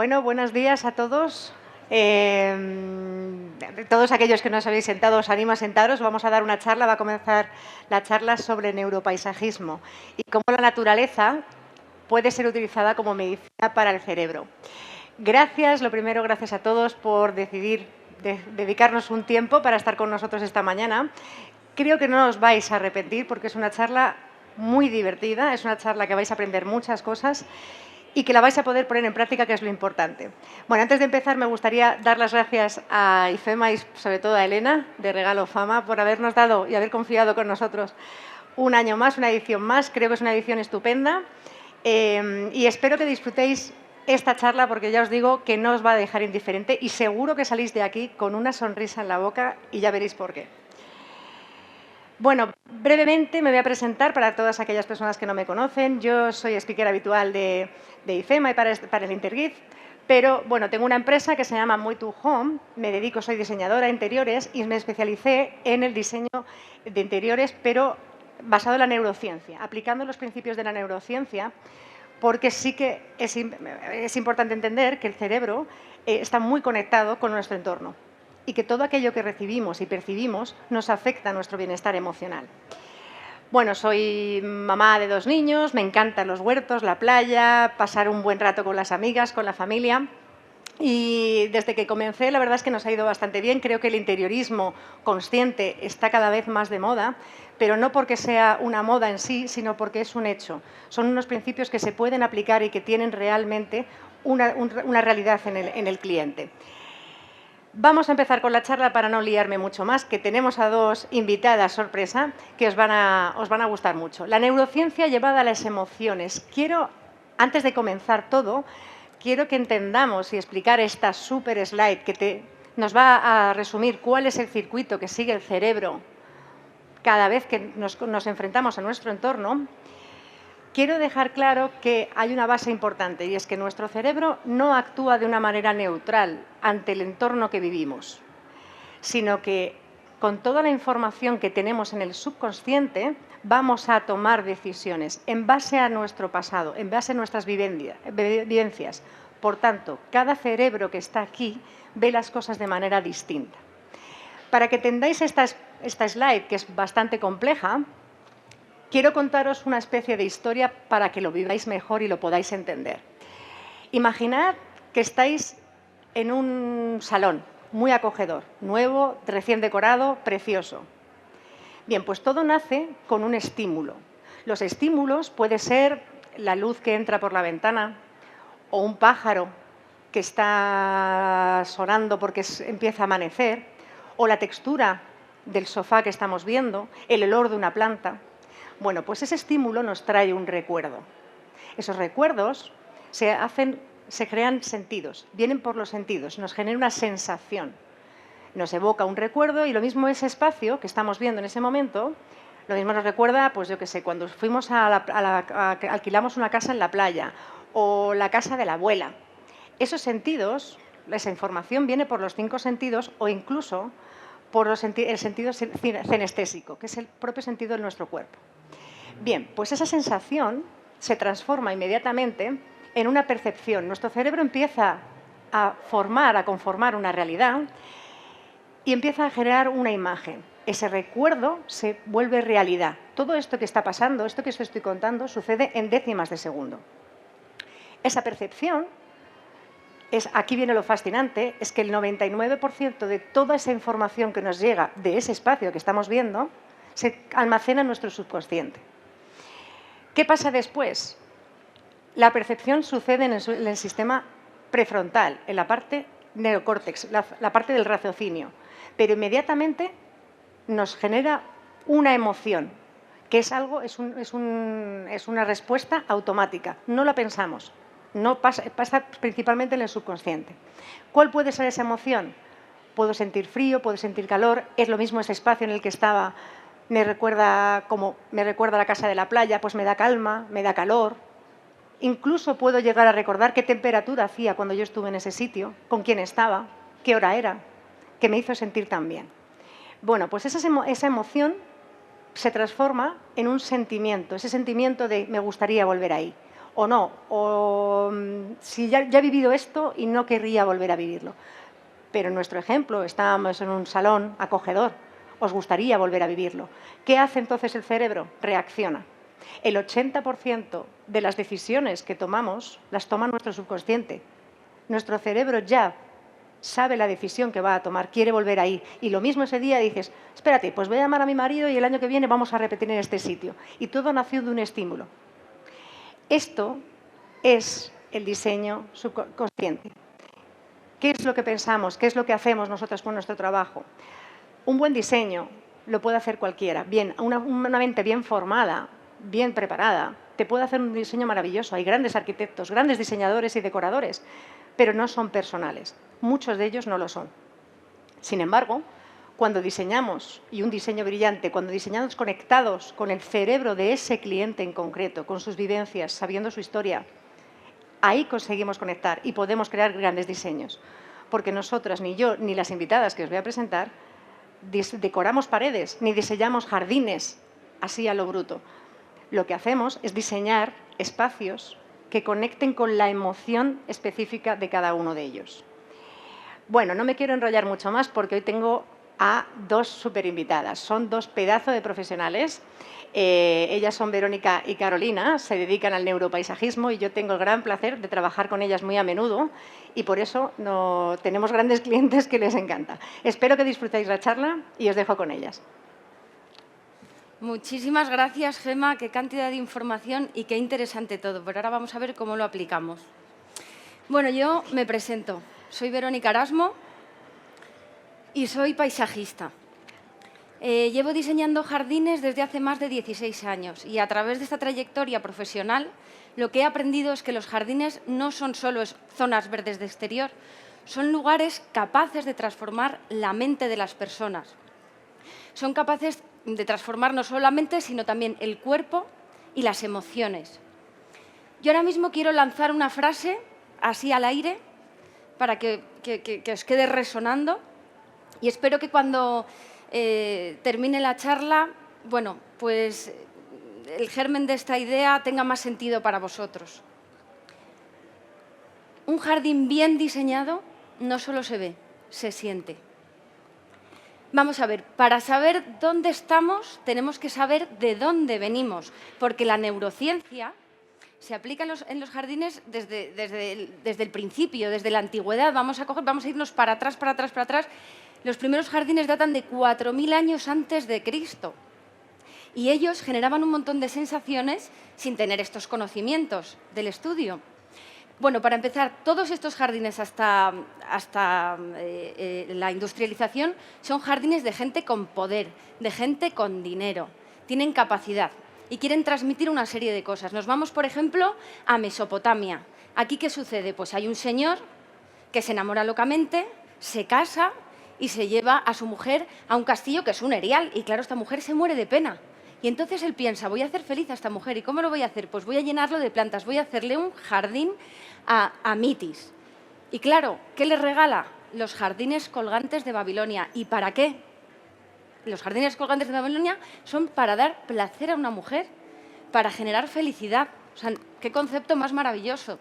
Bueno, buenos días a todos. Todos aquellos que no os habéis sentado, os animo a sentaros. Vamos a dar una charla, va a comenzar la charla sobre neuropaisajismo y cómo la naturaleza puede ser utilizada como medicina para el cerebro. Gracias, lo primero, gracias a todos por decidir dedicarnos un tiempo para estar con nosotros esta mañana. Creo que no os vais a arrepentir porque es una charla muy divertida, es una charla que vais a aprender muchas cosas y que la vais a poder poner en práctica, que es lo importante. Bueno, antes de empezar me gustaría dar las gracias a IFEMA y sobre todo a Elena, de Regalo Fama, por habernos dado y haber confiado con nosotros un año más, una edición más. Creo que es una edición estupenda y espero que disfrutéis esta charla porque ya os digo que no os va a dejar indiferente y seguro que salís de aquí con una sonrisa en la boca y ya veréis por qué. Bueno, brevemente me voy a presentar para todas aquellas personas que no me conocen. Yo soy speaker habitual de IFEMA y para el Intergift, pero bueno, tengo una empresa que se llama Moi2Home, soy diseñadora de interiores y me especialicé en el diseño de interiores, pero basado en la neurociencia, aplicando los principios de la neurociencia, porque sí que es importante entender que el cerebro está muy conectado con nuestro entorno y que todo aquello que recibimos y percibimos nos afecta a nuestro bienestar emocional. Bueno, soy mamá de 2 niños, me encantan los huertos, la playa, pasar un buen rato con las amigas, con la familia. Y desde que comencé, la verdad es que nos ha ido bastante bien. Creo que el interiorismo consciente está cada vez más de moda, pero no porque sea una moda en sí, sino porque es un hecho. Son unos principios que se pueden aplicar y que tienen realmente una realidad en el cliente. Vamos a empezar con la charla para no liarme mucho más, que tenemos a 2 invitadas sorpresa que os van a gustar mucho. La neurociencia llevada a las emociones. Antes de comenzar todo, quiero que entendamos y explicar esta super slide que nos va a resumir cuál es el circuito que sigue el cerebro cada vez que nos enfrentamos a nuestro entorno. Quiero dejar claro que hay una base importante y es que nuestro cerebro no actúa de una manera neutral ante el entorno que vivimos, sino que con toda la información que tenemos en el subconsciente vamos a tomar decisiones en base a nuestro pasado, en base a nuestras vivencias. Por tanto, cada cerebro que está aquí ve las cosas de manera distinta. Para que entendáis esta slide, que es bastante compleja, quiero contaros una especie de historia para que lo viváis mejor y lo podáis entender. Imaginad que estáis en un salón muy acogedor, nuevo, recién decorado, precioso. Bien, pues todo nace con un estímulo. Los estímulos puede ser la luz que entra por la ventana o un pájaro que está sonando porque empieza a amanecer, o la textura del sofá que estamos viendo, el olor de una planta. Bueno, pues ese estímulo nos trae un recuerdo. Esos recuerdos se crean sentidos, vienen por los sentidos, nos genera una sensación. Nos evoca un recuerdo y lo mismo ese espacio que estamos viendo en ese momento, lo mismo nos recuerda, pues yo qué sé, cuando fuimos alquilamos una casa en la playa o la casa de la abuela. Esos sentidos, esa información viene por los 5 sentidos o incluso por el sentido cinestésico, que es el propio sentido de nuestro cuerpo. Bien, pues esa sensación se transforma inmediatamente en una percepción. Nuestro cerebro empieza a conformar una realidad y empieza a generar una imagen. Ese recuerdo se vuelve realidad. Todo esto que está pasando, esto que os estoy contando, sucede en décimas de segundo. Esa percepción, aquí viene lo fascinante, es que el 99% de toda esa información que nos llega de ese espacio que estamos viendo se almacena en nuestro subconsciente. ¿Qué pasa después? La percepción sucede en el sistema prefrontal, en la parte neocórtex, la parte del raciocinio, pero inmediatamente nos genera una emoción, que es una respuesta automática, no la pensamos, pasa principalmente en el subconsciente. ¿Cuál puede ser esa emoción? Puedo sentir frío, puedo sentir calor, es lo mismo ese espacio en el que estaba. Me recuerda a la casa de la playa, pues me da calma, me da calor. Incluso puedo llegar a recordar qué temperatura hacía cuando yo estuve en ese sitio, con quién estaba, qué hora era, que me hizo sentir tan bien. Bueno, pues esa emoción se transforma en un sentimiento, ese sentimiento de me gustaría volver ahí. o no, o si ya he vivido esto y no querría volver a vivirlo. Pero en nuestro ejemplo, estábamos en un salón acogedor, os gustaría volver a vivirlo. ¿Qué hace entonces el cerebro? Reacciona. El 80% de las decisiones que tomamos las toma nuestro subconsciente. Nuestro cerebro ya sabe la decisión que va a tomar, quiere volver ahí. Y lo mismo ese día dices, espérate, pues voy a llamar a mi marido y el año que viene vamos a repetir en este sitio. Y todo nació de un estímulo. Esto es el diseño subconsciente. ¿Qué es lo que pensamos? ¿Qué es lo que hacemos nosotros con nuestro trabajo? Un buen diseño lo puede hacer cualquiera. Bien, una mente bien formada, bien preparada, te puede hacer un diseño maravilloso. Hay grandes arquitectos, grandes diseñadores y decoradores, pero no son personales. Muchos de ellos no lo son. Sin embargo, cuando diseñamos, y un diseño brillante, cuando diseñamos conectados con el cerebro de ese cliente en concreto, con sus vivencias, sabiendo su historia, ahí conseguimos conectar y podemos crear grandes diseños. Porque nosotras, ni yo, ni las invitadas que os voy a presentar, decoramos paredes, ni diseñamos jardines así a lo bruto. Lo que hacemos es diseñar espacios que conecten con la emoción específica de cada uno de ellos. Bueno, no me quiero enrollar mucho más porque hoy tengo a dos súper invitadas. Son dos pedazos de profesionales. Ellas son Verónica y Carolina, se dedican al neuropaisajismo y yo tengo el gran placer de trabajar con ellas muy a menudo y por eso tenemos grandes clientes que les encanta. Espero que disfrutéis la charla y os dejo con ellas. Muchísimas gracias, Gemma. Qué cantidad de información y qué interesante todo. Pero ahora vamos a ver cómo lo aplicamos. Bueno, yo me presento. Soy Verónica Erasmo y soy paisajista. Llevo diseñando jardines desde hace más de 16 años y a través de esta trayectoria profesional lo que he aprendido es que los jardines no son solo zonas verdes de exterior, son lugares capaces de transformar la mente de las personas. Son capaces de transformar no solo la mente, sino también el cuerpo y las emociones. Yo ahora mismo quiero lanzar una frase así al aire para que os quede resonando y espero que cuando termine la charla, bueno, pues el germen de esta idea tenga más sentido para vosotros. Un jardín bien diseñado no solo se ve, se siente. Vamos a ver, para saber dónde estamos tenemos que saber de dónde venimos, porque la neurociencia se aplica en los jardines desde el principio, desde la antigüedad. Vamos a irnos para atrás. Los primeros jardines datan de 4.000 años antes de Cristo. Y ellos generaban un montón de sensaciones sin tener estos conocimientos del estudio. Bueno, para empezar, todos estos jardines hasta la industrialización son jardines de gente con poder, de gente con dinero. Tienen capacidad y quieren transmitir una serie de cosas. Nos vamos, por ejemplo, a Mesopotamia. ¿Aquí qué sucede? Pues hay un señor que se enamora locamente, se casa y se lleva a su mujer a un castillo que es un erial. Y claro, esta mujer se muere de pena. Y entonces él piensa, voy a hacer feliz a esta mujer. ¿Y cómo lo voy a hacer? Pues voy a llenarlo de plantas, voy a hacerle un jardín a Mitis. Y claro, ¿qué le regala? Los jardines colgantes de Babilonia. ¿Y para qué? Los jardines colgantes de Babilonia son para dar placer a una mujer, para generar felicidad. O sea, qué concepto más maravilloso.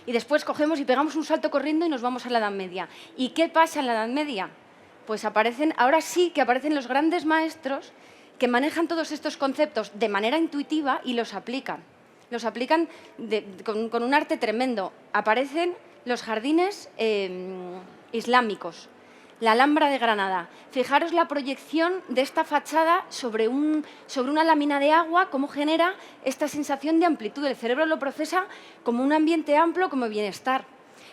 Y después cogemos y pegamos un salto corriendo y nos vamos a la Edad Media. ¿Y qué pasa en la Edad Media? Pues ahora sí que aparecen los grandes maestros que manejan todos estos conceptos de manera intuitiva y los aplican. Los aplican con un arte tremendo. Aparecen los jardines islámicos, la Alhambra de Granada. Fijaros la proyección de esta fachada sobre una lámina de agua, cómo genera esta sensación de amplitud. El cerebro lo procesa como un ambiente amplio, como bienestar.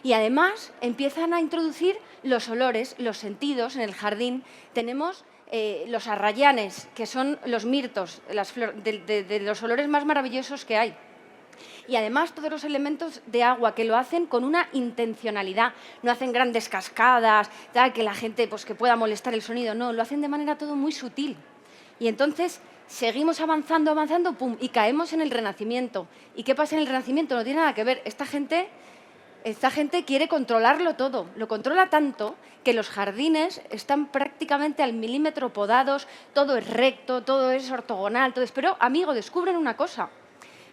Y además empiezan a introducir los olores, los sentidos en el jardín. Tenemos los arrayanes, que son los mirtos, de los olores más maravillosos que hay. Y además todos los elementos de agua que lo hacen con una intencionalidad. No hacen grandes cascadas, que la gente pues, que pueda molestar el sonido. No, lo hacen de manera todo muy sutil. Y entonces seguimos avanzando, pum, y caemos en el Renacimiento. ¿Y qué pasa en el Renacimiento? No tiene nada que ver. Esta gente quiere controlarlo todo. Lo controla tanto que los jardines están prácticamente al milímetro podados, todo es recto, todo es ortogonal, todo es... Pero, amigo, descubren una cosa,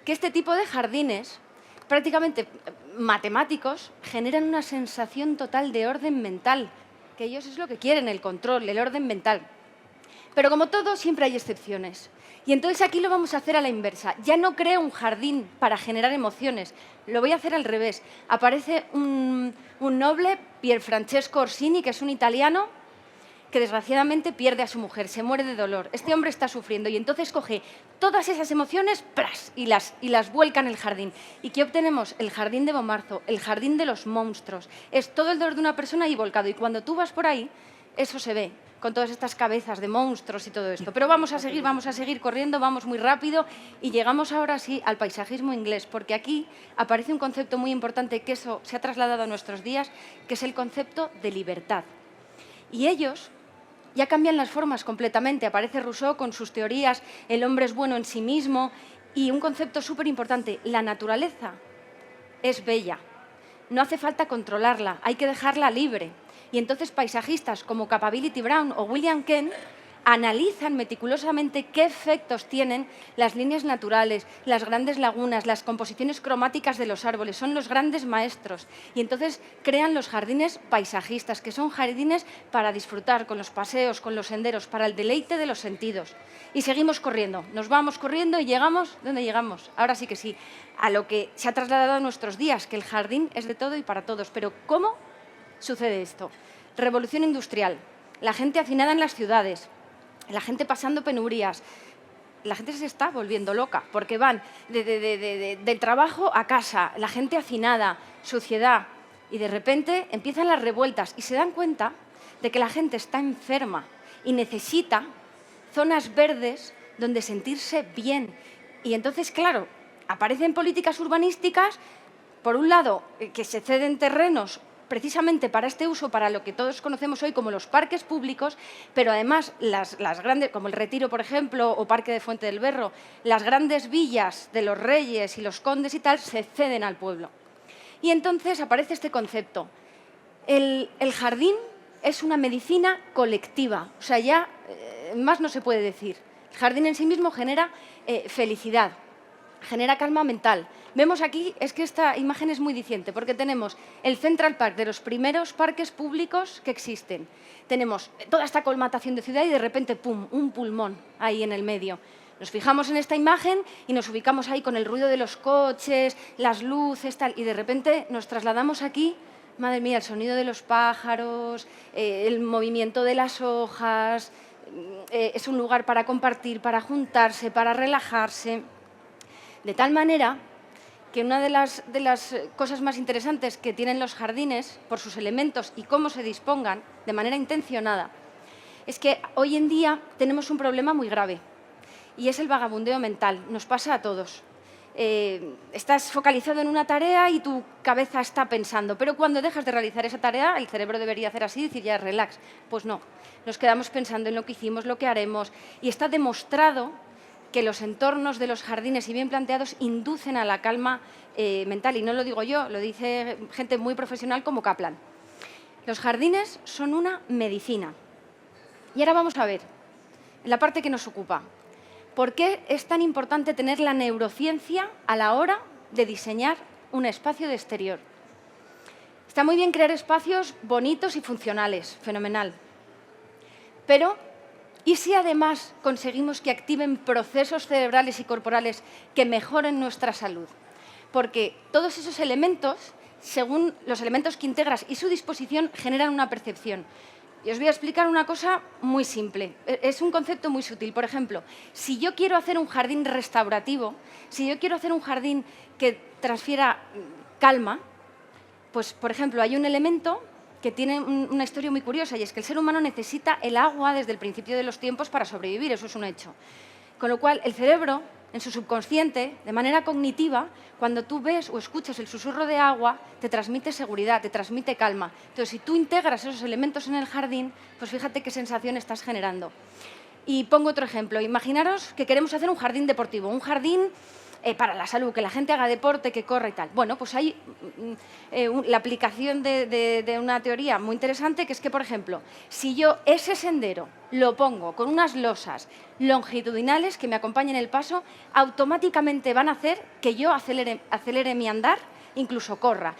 que este tipo de jardines, prácticamente matemáticos, generan una sensación total de orden mental, que ellos es lo que quieren, el control, el orden mental. Pero como todo, siempre hay excepciones. Y entonces aquí lo vamos a hacer a la inversa. Ya no creo un jardín para generar emociones, lo voy a hacer al revés. Aparece un noble, Pier Francesco Orsini, que es un italiano, que desgraciadamente pierde a su mujer, se muere de dolor. Este hombre está sufriendo y entonces coge todas esas emociones ¡pras! y las vuelca en el jardín. ¿Y qué obtenemos? El jardín de Bomarzo, el jardín de los monstruos. Es todo el dolor de una persona ahí volcado. Y cuando tú vas por ahí, eso se ve, con todas estas cabezas de monstruos y todo esto. Pero vamos a seguir corriendo, vamos muy rápido y llegamos ahora sí al paisajismo inglés, porque aquí aparece un concepto muy importante que eso se ha trasladado a nuestros días, que es el concepto de libertad. Y ellos ya cambian las formas completamente. Aparece Rousseau con sus teorías, el hombre es bueno en sí mismo, y un concepto súper importante, la naturaleza es bella. No hace falta controlarla, hay que dejarla libre. Y entonces paisajistas como Capability Brown o William Kent analizan meticulosamente qué efectos tienen las líneas naturales, las grandes lagunas, las composiciones cromáticas de los árboles. Son los grandes maestros. Y entonces crean los jardines paisajistas, que son jardines para disfrutar con los paseos, con los senderos, para el deleite de los sentidos. Y seguimos corriendo, nos vamos corriendo y llegamos, ¿dónde llegamos? Ahora sí que sí, a lo que se ha trasladado a nuestros días, que el jardín es de todo y para todos. Pero ¿cómo sucede esto? Revolución industrial, la gente hacinada en las ciudades, la gente pasando penurias, la gente se está volviendo loca porque van del trabajo a casa, la gente hacinada, suciedad, y de repente empiezan las revueltas y se dan cuenta de que la gente está enferma y necesita zonas verdes donde sentirse bien. Y entonces, claro, aparecen políticas urbanísticas, por un lado, que se ceden terrenos precisamente para este uso, para lo que todos conocemos hoy como los parques públicos, pero además las grandes, como el Retiro, por ejemplo, o Parque de Fuente del Berro, las grandes villas de los reyes y los condes y tal, se ceden al pueblo. Y entonces aparece este concepto. El jardín es una medicina colectiva, o sea, ya más no se puede decir. El jardín en sí mismo genera felicidad, genera calma mental. Vemos aquí, es que esta imagen es muy diciente, porque tenemos el Central Park, de los primeros parques públicos que existen. Tenemos toda esta colmatación de ciudad y de repente, ¡pum!, un pulmón ahí en el medio. Nos fijamos en esta imagen y nos ubicamos ahí con el ruido de los coches, las luces, tal, y de repente nos trasladamos aquí, madre mía, el sonido de los pájaros, el movimiento de las hojas, es un lugar para compartir, para juntarse, para relajarse. De tal manera que una de las cosas más interesantes que tienen los jardines, por sus elementos y cómo se dispongan de manera intencionada, es que hoy en día tenemos un problema muy grave, y es el vagabundeo mental. Nos pasa a todos. Estás focalizado en una tarea y tu cabeza está pensando, pero cuando dejas de realizar esa tarea, el cerebro debería hacer así y decir ya relax. Pues no, nos quedamos pensando en lo que hicimos, lo que haremos, y está demostrado que los entornos de los jardines y bien planteados inducen a la calma mental. Y no lo digo yo, lo dice gente muy profesional como Kaplan. Los jardines son una medicina. Y ahora vamos a ver, en la parte que nos ocupa, ¿por qué es tan importante tener la neurociencia a la hora de diseñar un espacio de exterior? Está muy bien crear espacios bonitos y funcionales, fenomenal. Pero ¿y si además conseguimos que activen procesos cerebrales y corporales que mejoren nuestra salud? Porque todos esos elementos, según los elementos que integras y su disposición, generan una percepción. Y os voy a explicar una cosa muy simple. Es un concepto muy sutil. Por ejemplo, si yo quiero hacer un jardín restaurativo, si yo quiero hacer un jardín que transfiera calma, pues, por ejemplo, hay un elemento que tiene una historia muy curiosa, y es que el ser humano necesita el agua desde el principio de los tiempos para sobrevivir, eso es un hecho. Con lo cual, el cerebro, en su subconsciente, de manera cognitiva, cuando tú ves o escuchas el susurro de agua, te transmite seguridad, te transmite calma. Entonces, si tú integras esos elementos en el jardín, pues fíjate qué sensación estás generando. Y pongo otro ejemplo. Imaginaros que queremos hacer un jardín deportivo, un jardín para la salud, que la gente haga deporte, que corra y tal. Bueno, pues hay la aplicación de una teoría muy interesante, que es que, por ejemplo, si yo ese sendero lo pongo con unas losas longitudinales que me acompañen el paso, automáticamente van a hacer que yo acelere mi andar, incluso corra.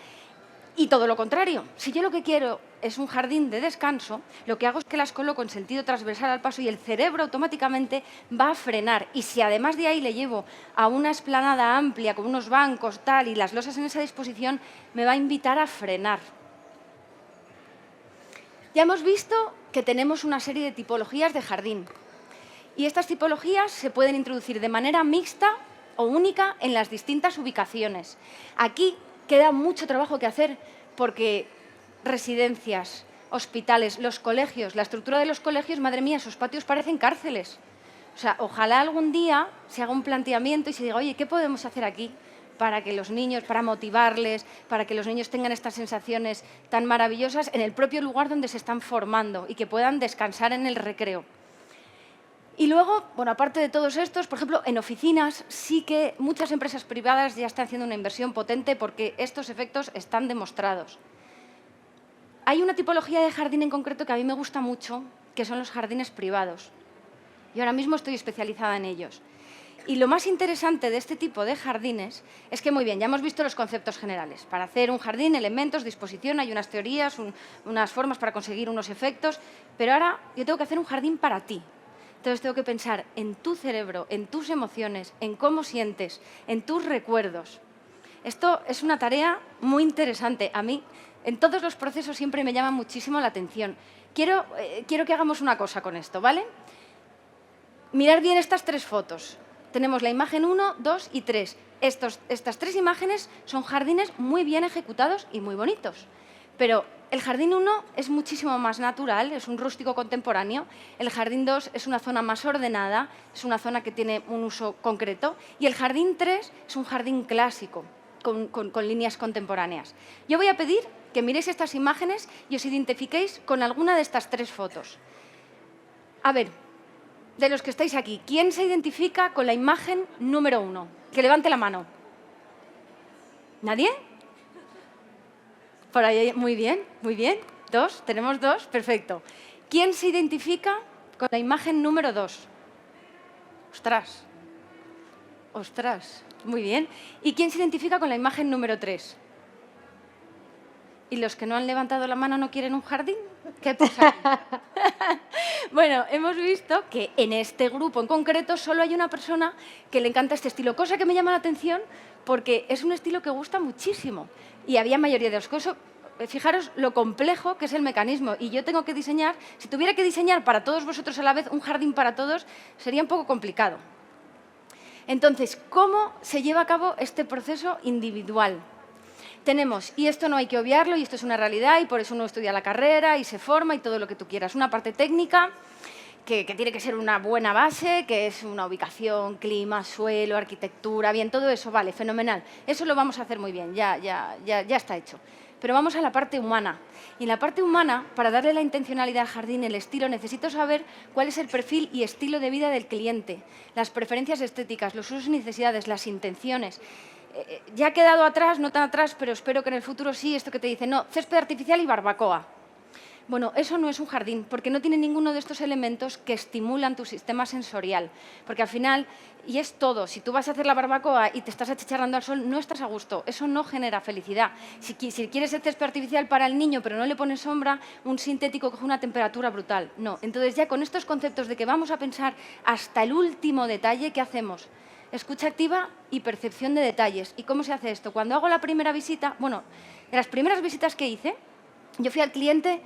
Y todo lo contrario, si yo lo que quiero es un jardín de descanso, lo que hago es que las coloco en sentido transversal al paso y el cerebro automáticamente va a frenar. Y si además de ahí le llevo a una explanada amplia con unos bancos, tal, y las losas en esa disposición, me va a invitar a frenar. Ya hemos visto que tenemos una serie de tipologías de jardín. Y estas tipologías se pueden introducir de manera mixta o única en las distintas ubicaciones. Aquí queda mucho trabajo que hacer porque residencias, hospitales, los colegios, la estructura de los colegios, madre mía, esos patios parecen cárceles. O sea, ojalá algún día se haga un planteamiento y se diga, oye, ¿qué podemos hacer aquí para que los niños, para motivarles, para que los niños tengan estas sensaciones tan maravillosas en el propio lugar donde se están formando y que puedan descansar en el recreo? Y luego, bueno, aparte de todos estos, por ejemplo, en oficinas sí que muchas empresas privadas ya están haciendo una inversión potente porque estos efectos están demostrados. Hay una tipología de jardín en concreto que a mí me gusta mucho, que son los jardines privados. Yo ahora mismo estoy especializada en ellos. Y lo más interesante de este tipo de jardines es que, muy bien, ya hemos visto los conceptos generales. Para hacer un jardín, elementos, disposición, hay unas teorías, unas formas para conseguir unos efectos, pero ahora yo tengo que hacer un jardín para ti. Entonces tengo que pensar en tu cerebro, en tus emociones, en cómo sientes, en tus recuerdos. Esto es una tarea muy interesante. A mí, en todos los procesos siempre me llama muchísimo la atención. Quiero que hagamos una cosa con esto, ¿vale? Mirar bien estas tres fotos. Tenemos la imagen 1, 2 y 3. Estas tres imágenes son jardines muy bien ejecutados y muy bonitos. Pero el jardín 1 es muchísimo más natural, es un rústico contemporáneo. El jardín 2 es una zona más ordenada, es una zona que tiene un uso concreto. Y el jardín 3 es un jardín clásico, con líneas contemporáneas. Yo voy a pedir que miréis estas imágenes y os identifiquéis con alguna de estas tres fotos. A ver, de los que estáis aquí, ¿quién se identifica con la imagen número 1? Que levante la mano. ¿Nadie? Por ahí, muy bien, muy bien. Dos, tenemos dos, perfecto. ¿Quién se identifica con la imagen número 2? Ostras, ostras, muy bien. ¿Y quién se identifica con la imagen número 3? ¿Y los que no han levantado la mano no quieren un jardín? ¿Qué pasa aquí? Bueno, hemos visto que en este grupo en concreto solo hay una persona que le encanta este estilo, cosa que me llama la atención porque es un estilo que gusta muchísimo. Y había mayoría de los casos. Fijaros lo complejo que es el mecanismo. Y yo tengo que diseñar, si tuviera que diseñar para todos vosotros a la vez un jardín para todos, sería un poco complicado. Entonces, ¿cómo se lleva a cabo este proceso individual? Tenemos, y esto no hay que obviarlo, y esto es una realidad, y por eso uno estudia la carrera y se forma y todo lo que tú quieras. Una parte técnica, que tiene que ser una buena base, que es una ubicación, clima, suelo, arquitectura, bien, todo eso, vale, fenomenal. Eso lo vamos a hacer muy bien, ya está hecho. Pero vamos a la parte humana. Y en la parte humana, para darle la intencionalidad al jardín, el estilo, necesito saber cuál es el perfil y estilo de vida del cliente, las preferencias estéticas, los usos y necesidades, las intenciones. Ya ha quedado atrás, no tan atrás, pero espero que en el futuro sí, esto que te dice, no, césped artificial y barbacoa. Bueno, eso no es un jardín, porque no tiene ninguno de estos elementos que estimulan tu sistema sensorial. Porque al final, y es todo, si tú vas a hacer la barbacoa y te estás achicharrando al sol, no estás a gusto, eso no genera felicidad. Si quieres el césped artificial para el niño, pero no le pones sombra, un sintético coge una temperatura brutal. No, entonces ya con estos conceptos de que vamos a pensar hasta el último detalle, ¿qué hacemos? Escucha activa y percepción de detalles. ¿Y cómo se hace esto? Cuando hago la primera visita, bueno, de las primeras visitas que hice, yo fui al cliente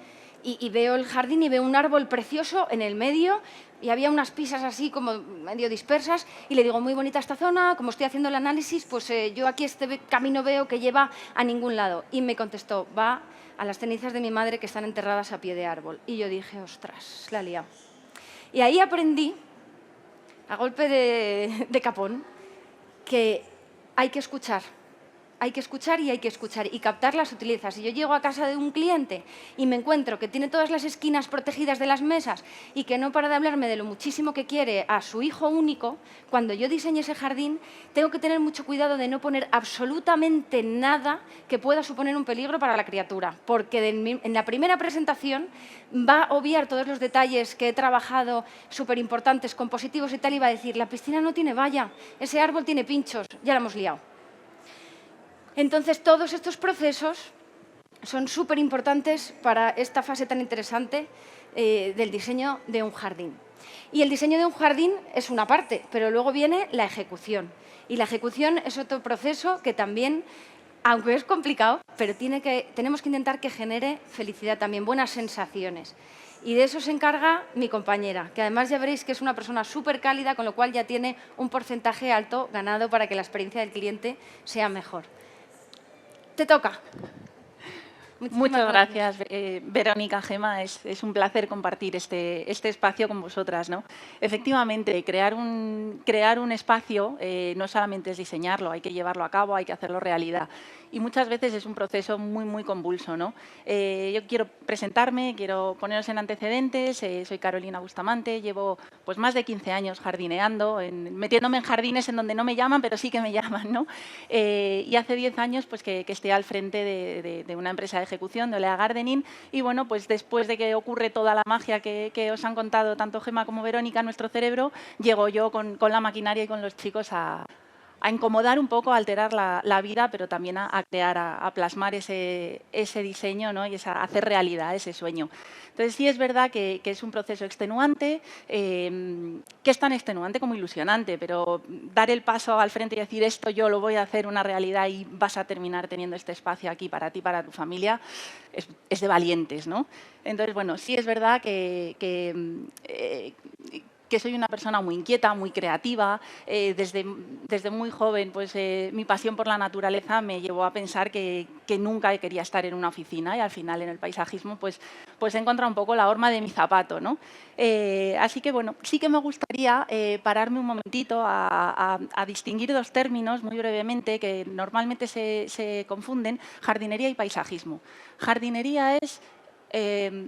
y veo el jardín y veo un árbol precioso en el medio y había unas pisas así como medio dispersas y le digo, muy bonita esta zona, como estoy haciendo el análisis, pues yo aquí este camino veo que lleva a ningún lado. Y me contestó, va a las cenizas de mi madre que están enterradas a pie de árbol. Y yo dije, ostras, la he liado. Y ahí aprendí, a golpe de capón, que hay que escuchar. hay que escuchar y hay que escuchar y captar las sutilezas. Si yo llego a casa de un cliente y me encuentro que tiene todas las esquinas protegidas de las mesas y que no para de hablarme de lo muchísimo que quiere a su hijo único, cuando yo diseñe ese jardín tengo que tener mucho cuidado de no poner absolutamente nada que pueda suponer un peligro para la criatura, porque en la primera presentación va a obviar todos los detalles que he trabajado súper importantes, compositivos y tal, y va a decir, la piscina no tiene valla, ese árbol tiene pinchos, ya la hemos liado. Entonces, todos estos procesos son súper importantes para esta fase tan interesante del diseño de un jardín. Y el diseño de un jardín es una parte, pero luego viene la ejecución. Y la ejecución es otro proceso que también, aunque es complicado, pero tenemos que intentar que genere felicidad también, buenas sensaciones. Y de eso se encarga mi compañera, que además ya veréis que es una persona súper cálida, con lo cual ya tiene un porcentaje alto ganado para que la experiencia del cliente sea mejor. Te toca. Muchas gracias, Verónica, Gemma. Es un placer compartir este espacio con vosotras, ¿no? Efectivamente, crear un espacio no solamente es diseñarlo, hay que llevarlo a cabo, hay que hacerlo realidad. Y muchas veces es un proceso muy, muy convulso, ¿no? Yo quiero presentarme, quiero poneros en antecedentes. Soy Carolina Bustamante, llevo pues, más de 15 años jardineando, metiéndome en jardines en donde no me llaman, pero sí que me llaman, ¿no? Y hace 10 años pues, que estoy al frente de una empresa de ejecución, de Olea Gardening, y bueno, pues después de que ocurre toda la magia que os han contado tanto Gemma como Verónica en nuestro cerebro, llego yo con la maquinaria y con los chicos a incomodar un poco, a alterar la vida, pero también a crear, a plasmar ese diseño, ¿no? Y a hacer realidad ese sueño. Entonces, sí es verdad que es un proceso extenuante, que es tan extenuante como ilusionante, pero dar el paso al frente y decir esto yo lo voy a hacer una realidad y vas a terminar teniendo este espacio aquí para ti, para tu familia, es de valientes, ¿no? Entonces, bueno, sí es verdad que soy una persona muy inquieta, muy creativa. Desde muy joven, pues, mi pasión por la naturaleza me llevó a pensar que nunca quería estar en una oficina, y al final en el paisajismo pues he encontrado un poco la horma de mi zapato, ¿no? Así que, bueno, sí que me gustaría pararme un momentito a distinguir dos términos muy brevemente que normalmente se confunden: jardinería y paisajismo. Jardinería es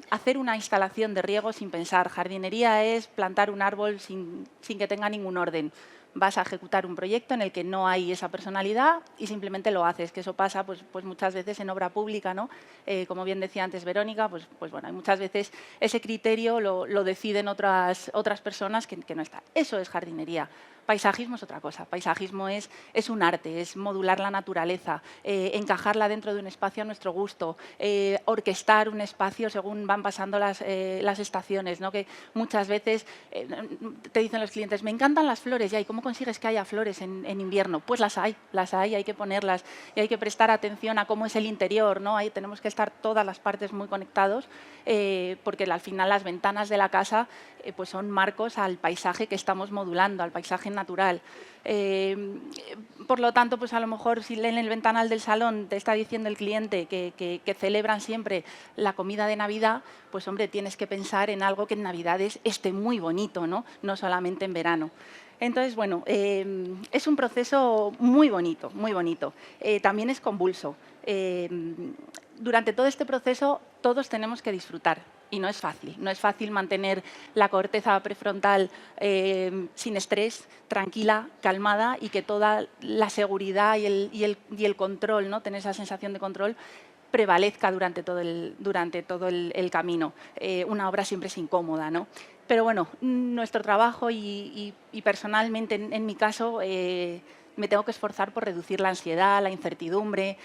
hacer una instalación de riego sin pensar. Jardinería es plantar un árbol sin que tenga ningún orden. Vas a ejecutar un proyecto en el que no hay esa personalidad y simplemente lo haces, que eso pasa pues muchas veces en obra pública, ¿no? Como bien decía antes Verónica, pues bueno, hay muchas veces ese criterio lo deciden otras personas que no están. Eso es jardinería. Paisajismo es otra cosa. Paisajismo es un arte, es modular la naturaleza, encajarla dentro de un espacio a nuestro gusto, orquestar un espacio según van pasando las estaciones, ¿no? Que muchas veces te dicen los clientes, me encantan las flores, ¿y cómo consigues que haya flores en invierno? Pues las hay, hay que ponerlas y hay que prestar atención a cómo es el interior, ¿no? Ahí tenemos que estar todas las partes muy conectados, porque al final las ventanas de la casa pues son marcos al paisaje que estamos modulando, al paisaje natural. Por lo tanto, pues a lo mejor si en el ventanal del salón te está diciendo el cliente que celebran siempre la comida de Navidad, pues hombre, tienes que pensar en algo que en Navidades esté muy bonito, ¿no? No solamente en verano. Entonces, bueno, es un proceso muy bonito, muy bonito. También es convulso. Durante todo este proceso todos tenemos que disfrutar. Y no es fácil. No es fácil mantener la corteza prefrontal sin estrés, tranquila, calmada, y que toda la seguridad y el control, ¿no? Tener esa sensación de control, prevalezca durante todo el camino. Una obra siempre es incómoda, ¿no? Pero bueno, nuestro trabajo y personalmente, en mi caso, me tengo que esforzar por reducir la ansiedad, la incertidumbre,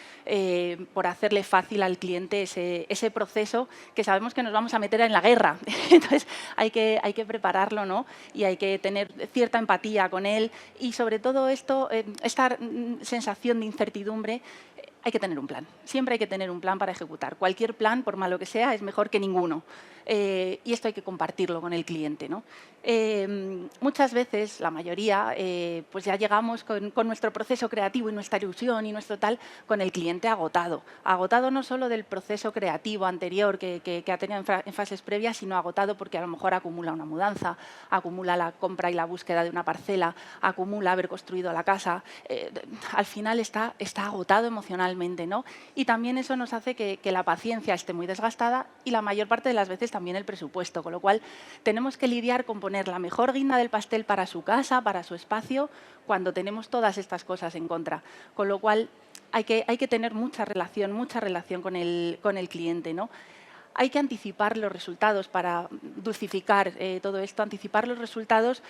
por hacerle fácil al cliente ese proceso que sabemos que nos vamos a meter en la guerra. Entonces, hay que prepararlo, ¿no? Y hay que tener cierta empatía con él. Y sobre todo esta sensación de incertidumbre, hay que tener un plan. Siempre hay que tener un plan para ejecutar. Cualquier plan, por malo que sea, es mejor que ninguno. Y esto hay que compartirlo con el cliente, ¿no? Muchas veces, la mayoría, pues ya llegamos con nuestro proceso creativo y nuestra ilusión y nuestro tal, con el cliente agotado. Agotado no solo del proceso creativo anterior que ha tenido en fases previas, sino agotado porque a lo mejor acumula una mudanza, acumula la compra y la búsqueda de una parcela, acumula haber construido la casa. Al final está agotado emocionalmente, ¿no? Y también eso nos hace que la paciencia esté muy desgastada y la mayor parte de las veces también el presupuesto, con lo cual tenemos que lidiar con poner la mejor guinda del pastel para su casa, para su espacio, cuando tenemos todas estas cosas en contra. Con lo cual hay que tener mucha relación con el cliente, ¿no? Hay que anticipar los resultados para dulcificar todo esto, anticipar los resultados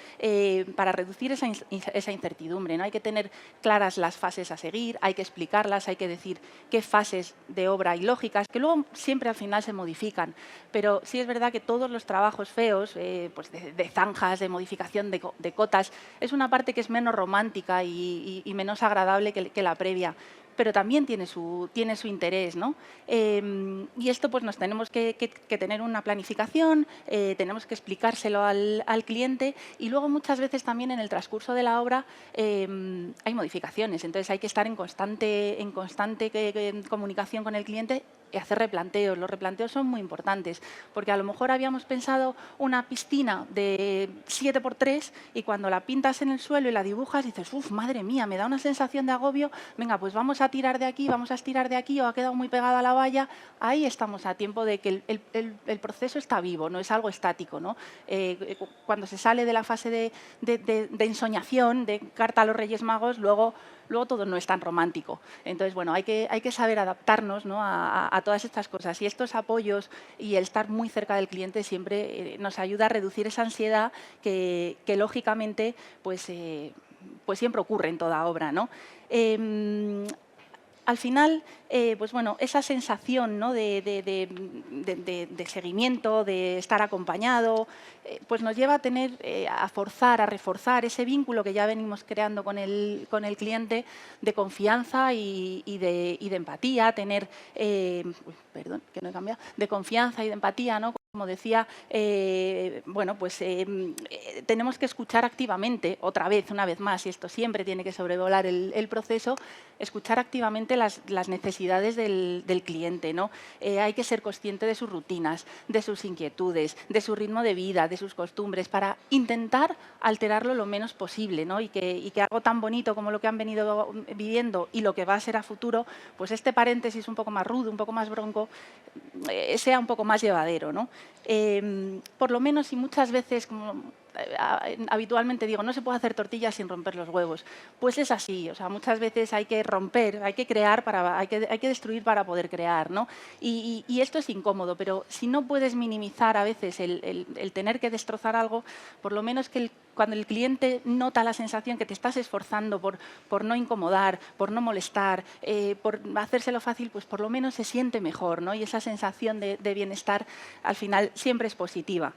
para reducir esa incertidumbre, ¿no? Hay que tener claras las fases a seguir, hay que explicarlas, hay que decir qué fases de obra hay lógicas, que luego siempre al final se modifican. Pero sí es verdad que todos los trabajos feos, pues de zanjas, de modificación de cotas, es una parte que es menos romántica y menos agradable que la previa, pero también tiene su interés, ¿no? Y esto pues nos tenemos que tener una planificación, tenemos que explicárselo al cliente y luego muchas veces también en el transcurso de la obra hay modificaciones, entonces hay que estar en constante comunicación con el cliente y hacer replanteos. Los replanteos son muy importantes porque a lo mejor habíamos pensado una piscina de 7×3 y cuando la pintas en el suelo y la dibujas dices, uff, madre mía, me da una sensación de agobio, venga, pues vamos a tirar de aquí, vamos a estirar de aquí o ha quedado muy pegada a la valla. Ahí estamos a tiempo de que el proceso está vivo, no es algo estático, ¿no? Cuando se sale de la fase de ensoñación, de carta a los Reyes Magos, luego todo no es tan romántico. Entonces, bueno, hay que saber adaptarnos, ¿no? a todas estas cosas. Y estos apoyos y el estar muy cerca del cliente siempre nos ayuda a reducir esa ansiedad que lógicamente, pues siempre ocurre en toda obra, ¿no? Al final, pues bueno, esa sensación, ¿no? de seguimiento, de estar acompañado, pues nos lleva a reforzar ese vínculo que ya venimos creando con el cliente de confianza y de empatía, tener, perdón, que no he cambiado, de confianza y de empatía, ¿no? Como decía, bueno, pues tenemos que escuchar activamente, una vez más, y esto siempre tiene que sobrevolar el proceso, escuchar activamente las necesidades del cliente, ¿no? Hay que ser consciente de sus rutinas, de sus inquietudes, de su ritmo de vida, de sus costumbres, para intentar alterarlo lo menos posible, ¿no? Y que algo tan bonito como lo que han venido viviendo y lo que va a ser a futuro, pues este paréntesis un poco más rudo, un poco más bronco, sea un poco más llevadero, ¿no? Por lo menos, y muchas veces, como habitualmente digo, no se puede hacer tortillas sin romper los huevos. Pues es así, o sea, muchas veces hay que romper, hay que crear, hay que destruir para poder crear, ¿no? Y esto es incómodo, pero si no puedes minimizar a veces el tener que destrozar algo, por lo menos que cuando el cliente nota la sensación que te estás esforzando por no incomodar, por no molestar, por hacérselo fácil, pues por lo menos se siente mejor, ¿no? Y esa sensación de bienestar al final siempre es positiva.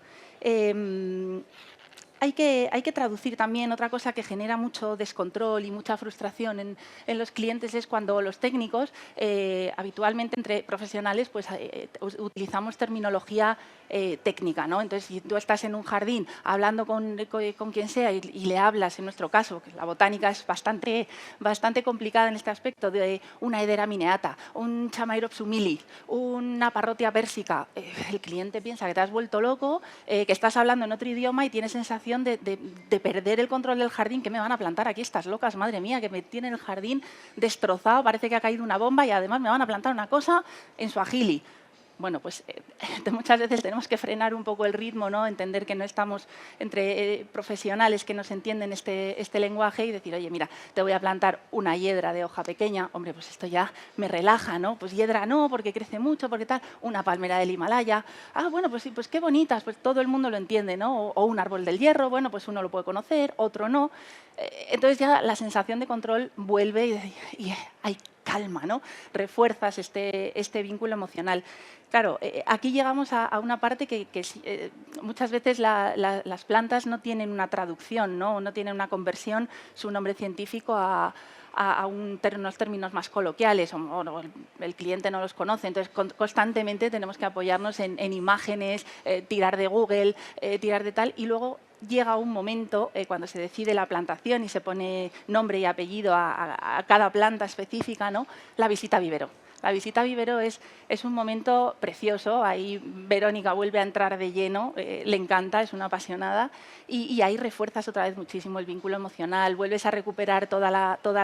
Hay que traducir también otra cosa que genera mucho descontrol y mucha frustración en los clientes es cuando los técnicos, habitualmente entre profesionales, pues utilizamos terminología técnica, ¿no? Entonces, si tú estás en un jardín hablando con quien sea y le hablas, en nuestro caso, que la botánica es bastante complicada en este aspecto, de una Hedera minuata, un Chamaerops humili, una Parrotia persica, el cliente piensa que te has vuelto loco, que estás hablando en otro idioma y tiene sensación de perder el control del jardín. ¿Qué me van a plantar aquí estas locas? Madre mía, que me tienen el jardín destrozado, parece que ha caído una bomba y además me van a plantar una cosa en suajili. Bueno, pues muchas veces tenemos que frenar un poco el ritmo, ¿no? Entender que no estamos entre profesionales que nos entienden este lenguaje y decir, oye, mira, te voy a plantar una hiedra de hoja pequeña. Hombre, pues esto ya me relaja, ¿no? Pues hiedra no, porque crece mucho, porque tal. Una palmera del Himalaya. Ah, bueno, pues sí, pues qué bonitas, pues todo el mundo lo entiende, ¿no? O un árbol del hierro, bueno, pues uno lo puede conocer, otro no. Entonces ya la sensación de control vuelve y hay calma, ¿no? Refuerzas este vínculo emocional. Claro, aquí llegamos a una parte que muchas veces las plantas no tienen una traducción, no tienen una conversión, su nombre científico a unos términos más coloquiales, o el cliente no los conoce, entonces constantemente tenemos que apoyarnos en imágenes, tirar de Google, tirar de tal, y luego llega un momento cuando se decide la plantación y se pone nombre y apellido a cada planta específica, ¿no? La visita a vivero. La visita a vivero es un momento precioso, ahí Verónica vuelve a entrar de lleno, le encanta, es una apasionada, y ahí refuerzas otra vez muchísimo el vínculo emocional, vuelves a recuperar toda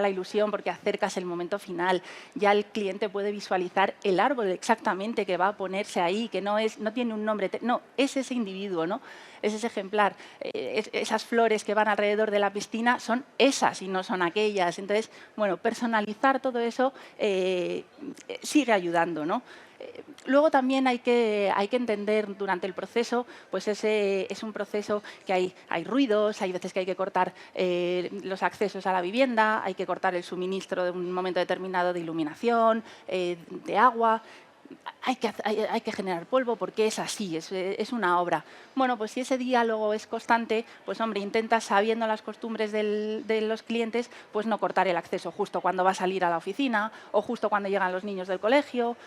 la ilusión porque acercas el momento final, ya el cliente puede visualizar el árbol exactamente que va a ponerse ahí, que no tiene un nombre, no, es ese individuo, ¿no? Es ese ejemplar, esas flores que van alrededor de la piscina son esas y no son aquellas. Entonces, bueno, personalizar todo eso sigue ayudando, ¿no? Luego también hay que entender durante el proceso, pues es un proceso que hay ruidos, hay veces que hay que cortar los accesos a la vivienda, hay que cortar el suministro de un momento determinado de iluminación, de agua. Hay que generar polvo porque es así, es una obra. Bueno, pues si ese diálogo es constante, pues hombre, intenta, sabiendo las costumbres de los clientes, pues no cortar el acceso justo cuando va a salir a la oficina o justo cuando llegan los niños del colegio.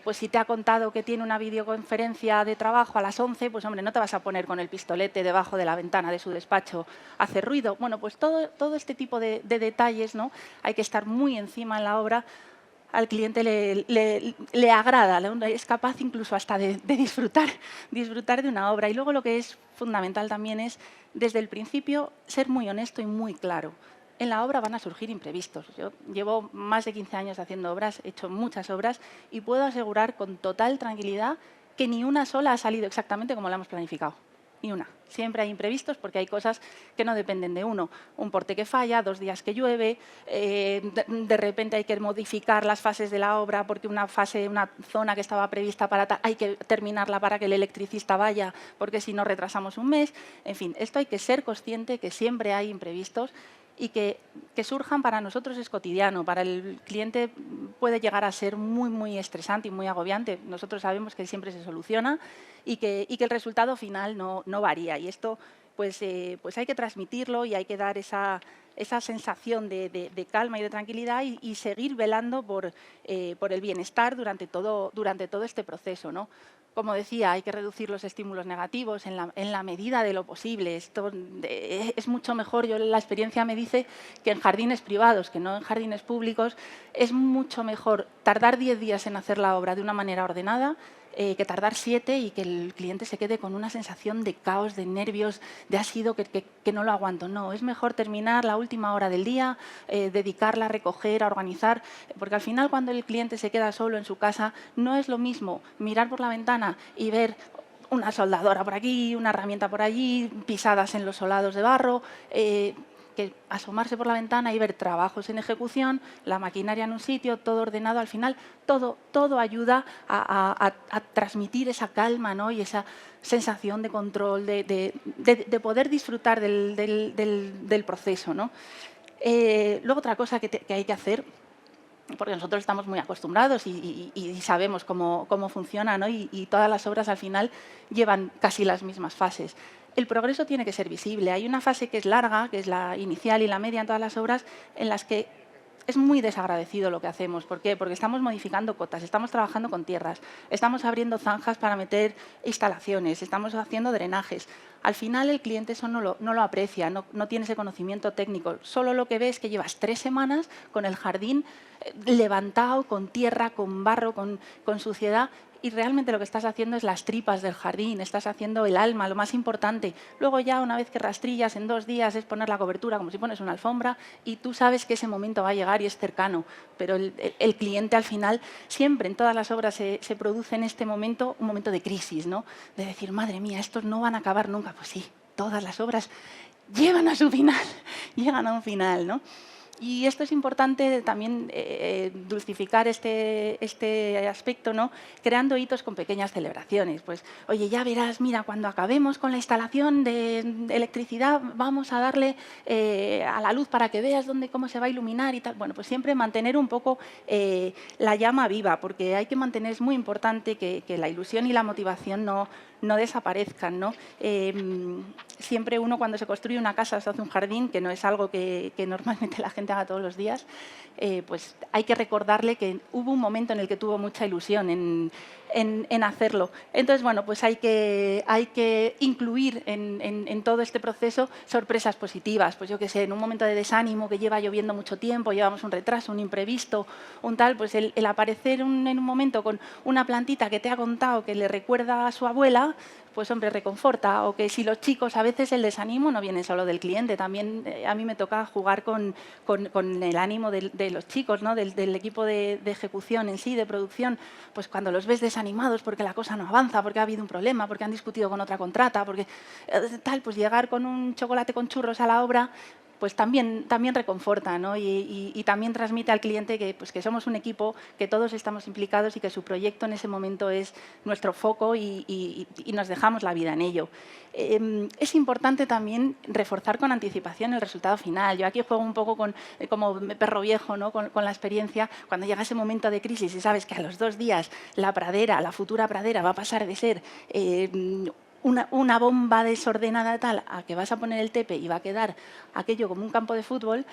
Pues si te ha contado que tiene una videoconferencia de trabajo a las 11, pues hombre, no te vas a poner con el pistolete debajo de la ventana de su despacho a hacer ruido. Bueno, pues todo este tipo de detalles, ¿no? Hay que estar muy encima en la obra. Al cliente le agrada, es capaz incluso hasta de disfrutar de una obra. Y luego lo que es fundamental también es, desde el principio, ser muy honesto y muy claro. En la obra van a surgir imprevistos. Yo llevo más de 15 años haciendo obras, he hecho muchas obras y puedo asegurar con total tranquilidad que ni una sola ha salido exactamente como la hemos planificado. Ni una. Siempre hay imprevistos porque hay cosas que no dependen de uno. Un porte que falla, 2 días que llueve, de repente hay que modificar las fases de la obra porque una zona que estaba prevista para tal, hay que terminarla para que el electricista vaya, porque si no retrasamos un mes. En fin, esto hay que ser consciente que siempre hay imprevistos y que surjan para nosotros es cotidiano, para el cliente puede llegar a ser muy, muy estresante y muy agobiante. Nosotros sabemos que siempre se soluciona y que el resultado final no varía. Y esto pues hay que transmitirlo y hay que dar esa sensación de calma y de tranquilidad y seguir velando por el bienestar durante todo este proceso, ¿no? Como decía, hay que reducir los estímulos negativos en la medida de lo posible. Esto es mucho mejor. La experiencia me dice que en jardines privados, que no en jardines públicos, es mucho mejor tardar 10 días en hacer la obra de una manera ordenada que tardar 7 y que el cliente se quede con una sensación de caos, de nervios, de ha sido que no lo aguanto. No, es mejor terminar la última hora del día, dedicarla a recoger, a organizar, porque al final cuando el cliente se queda solo en su casa no es lo mismo mirar por la ventana y ver una soldadora por aquí, una herramienta por allí, pisadas en los solados de barro, que asomarse por la ventana y ver trabajos en ejecución, la maquinaria en un sitio, todo ordenado. Al final, todo ayuda a transmitir esa calma, ¿no? Y esa sensación de control, de poder disfrutar del proceso, ¿no? Luego, otra cosa que hay que hacer, porque nosotros estamos muy acostumbrados y sabemos cómo funciona, ¿no? Y todas las obras al final llevan casi las mismas fases. El progreso tiene que ser visible. Hay una fase que es larga, que es la inicial y la media en todas las obras, en las que es muy desagradecido lo que hacemos. ¿Por qué? Porque estamos modificando cotas, estamos trabajando con tierras, estamos abriendo zanjas para meter instalaciones, estamos haciendo drenajes. Al final el cliente eso no lo aprecia, no tiene ese conocimiento técnico. Solo lo que ve es que llevas 3 semanas con el jardín levantado, con tierra, con barro, con suciedad. Y realmente lo que estás haciendo es las tripas del jardín, estás haciendo el alma, lo más importante. Luego ya una vez que rastrillas en 2 días es poner la cobertura como si pones una alfombra y tú sabes que ese momento va a llegar y es cercano. Pero el cliente al final siempre en todas las obras se produce en este momento un momento de crisis, ¿no? De decir, madre mía, estos no van a acabar nunca. Pues sí, todas las obras llegan a su final, llegan a un final, ¿no? Y esto es importante también dulcificar este aspecto, ¿no? Creando hitos con pequeñas celebraciones. Pues, oye, ya verás, mira, cuando acabemos con la instalación de electricidad, vamos a darle a la luz para que veas cómo se va a iluminar y tal. Bueno, pues siempre mantener un poco la llama viva, porque hay que mantener, es muy importante que la ilusión y la motivación no desaparezcan, ¿no? siempre uno cuando se construye una casa o se hace un jardín, que no es algo que normalmente la gente haga todos los días, pues hay que recordarle que hubo un momento en el que tuvo mucha ilusión en hacerlo. Entonces, bueno, pues hay que incluir en todo este proceso sorpresas positivas. Pues yo qué sé, en un momento de desánimo que lleva lloviendo mucho tiempo, llevamos un retraso, un imprevisto, un tal, pues el aparecer en un momento con una plantita que te ha contado que le recuerda a su abuela, pues hombre, reconforta. O que si los chicos, a veces el desánimo no viene solo del cliente, también a mí me toca jugar con el ánimo de los chicos, ¿no? del equipo de ejecución en sí, de producción, pues cuando los ves desanimados porque la cosa no avanza, porque ha habido un problema, porque han discutido con otra contrata, porque tal, pues llegar con un chocolate con churros a la obra, pues también reconforta, ¿no? y también transmite al cliente que, pues, que somos un equipo, que todos estamos implicados y que su proyecto en ese momento es nuestro foco y nos dejamos la vida en ello. Es importante también reforzar con anticipación el resultado final. Yo aquí juego un poco como perro viejo, ¿no? con la experiencia. Cuando llega ese momento de crisis y sabes que a los 2 días la futura pradera va a pasar de ser una bomba desordenada tal a que vas a poner el tepe y va a quedar aquello como un campo de fútbol,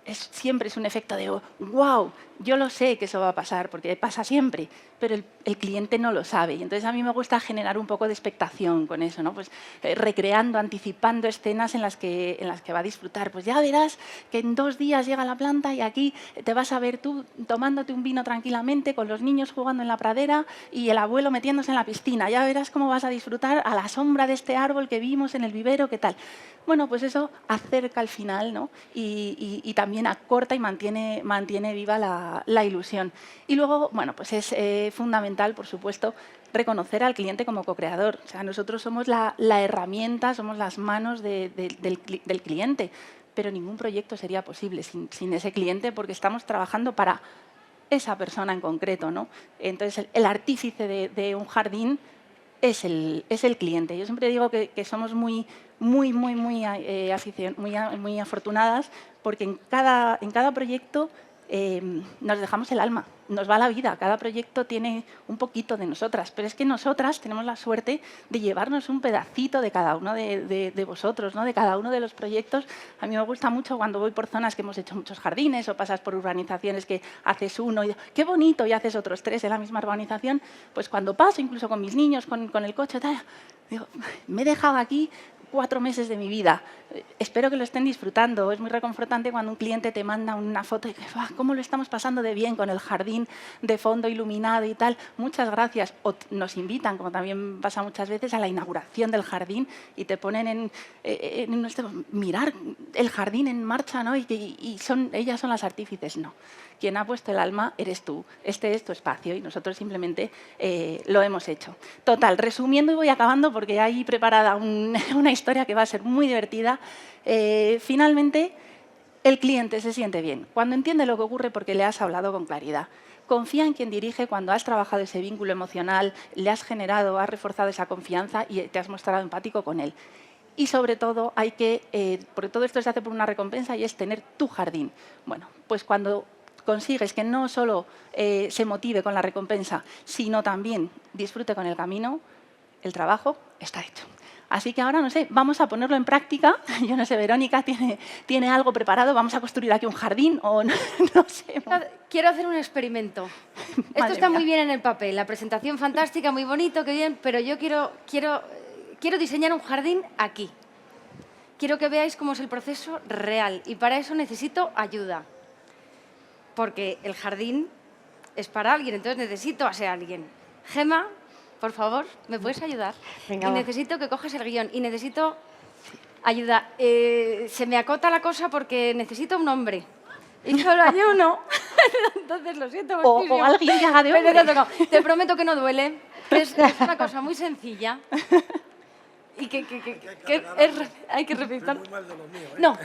siempre es un efecto de wow, yo lo sé que eso va a pasar, porque pasa siempre, pero el cliente no lo sabe. Y entonces a mí me gusta generar un poco de expectación con eso, ¿no? Pues recreando, anticipando escenas en las que va a disfrutar. Pues ya verás que en 2 días llega la planta y aquí te vas a ver tú tomándote un vino tranquilamente, con los niños jugando en la pradera y el abuelo metiéndose en la piscina. Ya verás cómo vas a disfrutar a la sombra de este árbol que vimos en el vivero, ¿qué tal? Bueno, pues eso acerca al final, ¿no? y también acorta y mantiene viva la ilusión. Y luego, bueno, pues es fundamental, por supuesto, reconocer al cliente como co-creador. O sea, nosotros somos la herramienta, somos las manos del cliente, pero ningún proyecto sería posible sin ese cliente, porque estamos trabajando para esa persona en concreto, ¿no? Entonces, el artífice de un jardín es el cliente. Yo siempre digo que somos muy afortunadas, porque en cada proyecto nos dejamos el alma, nos va la vida. Cada proyecto tiene un poquito de nosotras, pero es que nosotras tenemos la suerte de llevarnos un pedacito de cada uno de vosotros, ¿no? De cada uno de los proyectos. A mí me gusta mucho cuando voy por zonas que hemos hecho muchos jardines o pasas por urbanizaciones que haces uno y qué bonito, y haces otros 3 en la misma urbanización. Pues cuando paso, incluso con mis niños, con el coche, tal, digo, me he dejado aquí 4 meses de mi vida. Espero que lo estén disfrutando. Es muy reconfortante cuando un cliente te manda una foto y que cómo lo estamos pasando de bien con el jardín de fondo iluminado y tal. Muchas gracias. O nos invitan, como también pasa muchas veces, a la inauguración del jardín y te ponen mirar el jardín en marcha, ¿no? Y ellas son las artífices. No. Quien ha puesto el alma eres tú. Este es tu espacio y nosotros simplemente lo hemos hecho. Total, resumiendo y voy acabando porque hay preparada una historia que va a ser muy divertida. Finalmente, el cliente se siente bien cuando entiende lo que ocurre porque le has hablado con claridad. Confía en quien dirige cuando has trabajado ese vínculo emocional, le has generado, has reforzado esa confianza y te has mostrado empático con él. Y sobre todo porque todo esto se hace por una recompensa y es tener tu jardín. Bueno, pues cuando consigues que no solo se motive con la recompensa, sino también disfrute con el camino, el trabajo está hecho. Así que ahora, no sé, vamos a ponerlo en práctica. Yo no sé, Verónica tiene algo preparado. Vamos a construir aquí un jardín o no sé. Quiero hacer un experimento. Esto está muy bien en el papel. La presentación fantástica, muy bonito, qué bien. Pero yo quiero diseñar un jardín aquí. Quiero que veáis cómo es el proceso real. Y para eso necesito ayuda. Porque el jardín es para alguien, entonces necesito a ese alguien. Gemma, por favor, ¿me puedes ayudar? Venga, y necesito que coges el guión y necesito ayuda. Se me acota la cosa porque necesito un hombre. Y solo hay uno. Entonces lo siento muchísimo. O alguien que haga de hombre. Pero te prometo que no duele. Es una cosa muy sencilla. Y hay que repetir. No,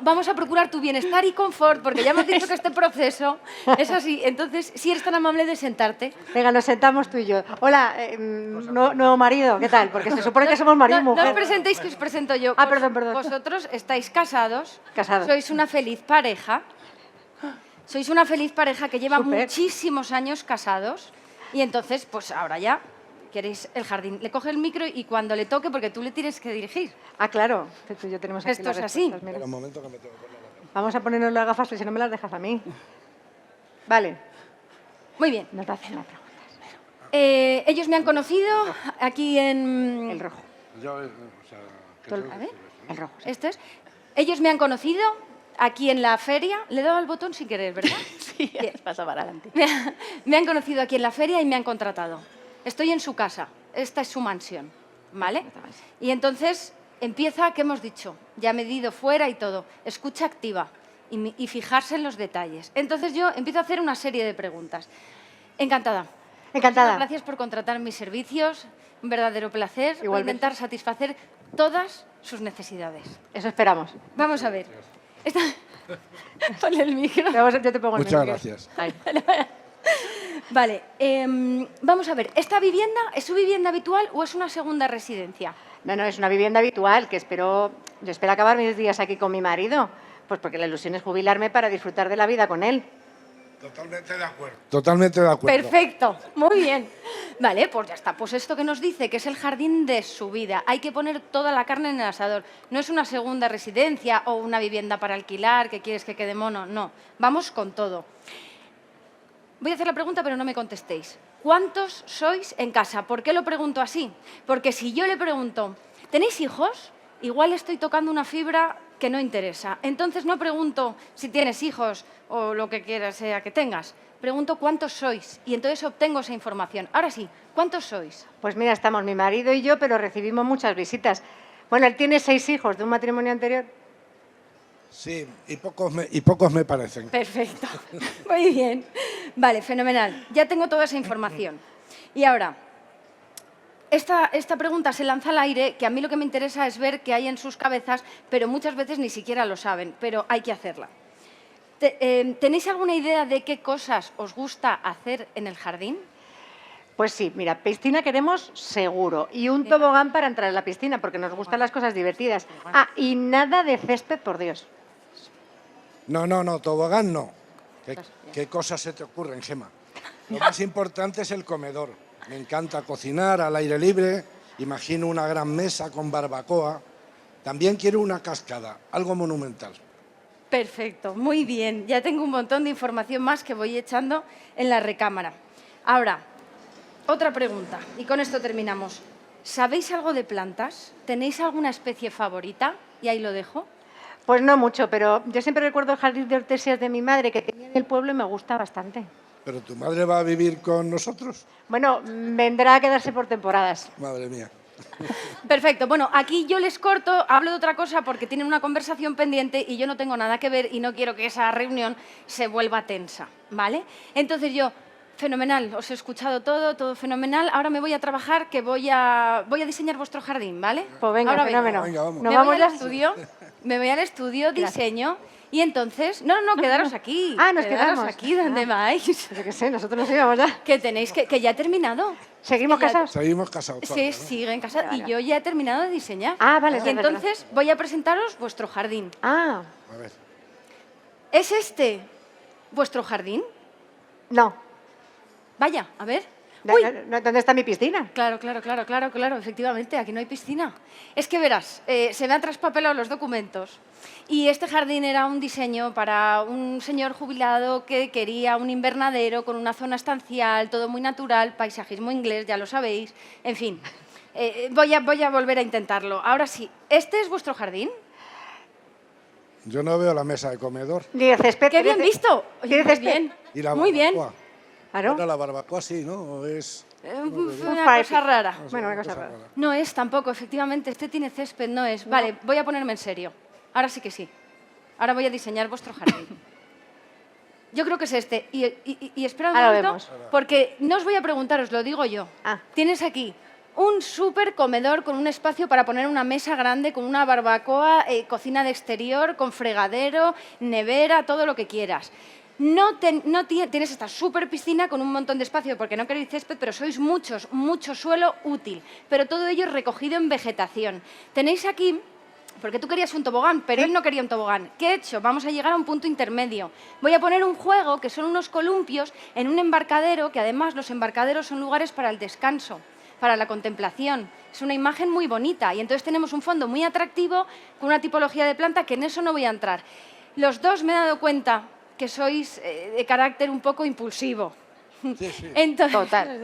vamos a procurar tu bienestar y confort, porque ya hemos dicho que este proceso es así. Entonces, si eres tan amable de sentarte. Venga, nos sentamos tú y yo. Hola, nuevo marido, ¿qué tal? Porque se supone que somos marido y mujer. No os presentéis, que os presento yo. Perdón. Vosotros estáis casados. Casados. Sois una feliz pareja. Sois una feliz pareja que lleva muchísimos años casados. Y entonces, pues ahora ya queréis el jardín. Le coge el micro y cuando le toque, porque tú le tienes que dirigir. Ah, claro. Tú y yo tenemos aquí Esto las es así. respuestas, mira. Espera un momento que me tengo que poner la gafas. Vamos a ponernos las gafas, si no me las dejas a mí. Vale, Muy bien. nos va a hacer la pregunta. Ellos me han conocido aquí en... El rojo. Yo, o sea, que tengo que A ver. decir eso, ¿no? El rojo. Sí. Esto es. Ellos me han conocido aquí en la feria. Le he dado al botón sin querer, ¿verdad? Sí, ya les pasa para adelante. Me han conocido aquí en la feria y me han contratado. Estoy en su casa. Esta es su mansión, ¿vale? Y entonces empieza, ¿qué hemos dicho? Ya medido fuera y todo. Escucha activa y fijarse en los detalles. Entonces yo empiezo a hacer una serie de preguntas. Encantada. Encantada. Muchas gracias por contratar mis servicios. Un verdadero placer. Voy a Igualmente. intentar satisfacer todas sus necesidades. Eso esperamos. Vamos a ver. Ponle el micro. Yo te pongo el Muchas micro. gracias. Ahí. Vale, vamos a ver. ¿Esta vivienda es su vivienda habitual o es una segunda residencia? No, no, es una vivienda habitual que yo espero acabar mis días aquí con mi marido, pues porque la ilusión es jubilarme para disfrutar de la vida con él. Totalmente de acuerdo. Totalmente de acuerdo. Perfecto, muy bien. Vale, pues ya está. Pues esto que nos dice, que es el jardín de su vida. Hay que poner toda la carne en el asador. No es una segunda residencia o una vivienda para alquilar que quieres que quede mono. No, vamos con todo. Voy a hacer la pregunta, pero no me contestéis. ¿Cuántos sois en casa? ¿Por qué lo pregunto así? Porque si yo le pregunto, ¿tenéis hijos? Igual estoy tocando una fibra que no interesa. Entonces no pregunto si tienes hijos o lo que quieras sea que tengas. Pregunto cuántos sois y entonces obtengo esa información. Ahora sí, ¿cuántos sois? Pues mira, estamos mi marido y yo, pero recibimos muchas visitas. Bueno, él tiene 6 hijos de un matrimonio anterior. Sí, y pocos me parecen. Perfecto. Muy bien. Vale, fenomenal. Ya tengo toda esa información. Y ahora, esta pregunta se lanza al aire, que a mí lo que me interesa es ver qué hay en sus cabezas, pero muchas veces ni siquiera lo saben, pero hay que hacerla. ¿Tenéis alguna idea de qué cosas os gusta hacer en el jardín? Pues sí, mira, piscina queremos seguro y un tobogán para entrar en la piscina, porque nos gustan las cosas divertidas. Ah, y nada de césped, por Dios. No, tobogán no. ¿Qué cosas se te ocurren, Gemma? Lo más importante es el comedor. Me encanta cocinar al aire libre, imagino una gran mesa con barbacoa. También quiero una cascada, algo monumental. Perfecto, muy bien. Ya tengo un montón de información más que voy echando en la recámara. Ahora, otra pregunta, y con esto terminamos. ¿Sabéis algo de plantas? ¿Tenéis alguna especie favorita? Y ahí lo dejo. Pues no mucho, pero yo siempre recuerdo el jardín de hortensias de mi madre que tenía en el pueblo y me gusta bastante. ¿Pero tu madre va a vivir con nosotros? Bueno, vendrá a quedarse por temporadas. Madre mía. Perfecto. Bueno, aquí yo les corto, hablo de otra cosa porque tienen una conversación pendiente y yo no tengo nada que ver y no quiero que esa reunión se vuelva tensa, ¿vale? Entonces yo, fenomenal, os he escuchado todo fenomenal. Ahora me voy a trabajar, que voy a diseñar vuestro jardín, ¿vale? Pues venga, Ahora vengo. fenómeno. Venga, vamos. ¿Nos Me vamos voy al ya? estudio, diseño y entonces... No, quedaros aquí. Ah, nos quedaros quedamos. aquí, ¿dónde vais? Pues yo qué sé, nosotros nos íbamos ya. Que tenéis que ya he terminado. ¿Seguimos Que ya- casados? Seguimos casados. Sí, todavía, ¿no? siguen casados. Vale, Y yo ya he terminado de diseñar. Ah, vale, Y es verdad. entonces voy a presentaros vuestro jardín. Ah, A ver. ¿Es este vuestro jardín? no. Vaya, a ver. Uy, ¿Dónde está mi piscina? claro, efectivamente, aquí no hay piscina. Es que verás, se me han traspapelado los documentos y este jardín era un diseño para un señor jubilado que quería un invernadero con una zona estancial, todo muy natural, paisajismo inglés, ya lo sabéis. En fin, voy a volver a intentarlo. Ahora sí, ¿este es vuestro jardín? Yo no veo la mesa de comedor. Ni de césped. ¡Qué bien visto! Oye, ¿Tiene muy césped? bien, Y la muy bien. barbacoa. Claro. Ahora la barbacoa sí, ¿no? Es Una fire cosa rara. Bueno, una cosa rara. No es tampoco, efectivamente, este tiene césped, no es. Vale, voy a ponerme en serio. Ahora sí que sí. Ahora voy a diseñar vuestro jardín. Yo creo que es este. Y esperad un Ahora momento, vemos. porque no os voy a preguntar, os lo digo yo. Ah. Tienes aquí un súper comedor con un espacio para poner una mesa grande, con una barbacoa, cocina de exterior, con fregadero, nevera, todo lo que quieras. Tienes esta súper piscina con un montón de espacio porque no queréis césped, pero sois muchos, mucho suelo útil. Pero todo ello recogido en vegetación. Tenéis aquí, porque tú querías un tobogán, pero él no quería un tobogán. ¿Qué he hecho? Vamos a llegar a un punto intermedio. Voy a poner un juego que son unos columpios en un embarcadero, que además los embarcaderos son lugares para el descanso. para la contemplación. Es una imagen muy bonita y entonces tenemos un fondo muy atractivo con una tipología de planta que en eso no voy a entrar. Los dos me he dado cuenta que sois de carácter un poco impulsivo. Sí, sí. Entonces,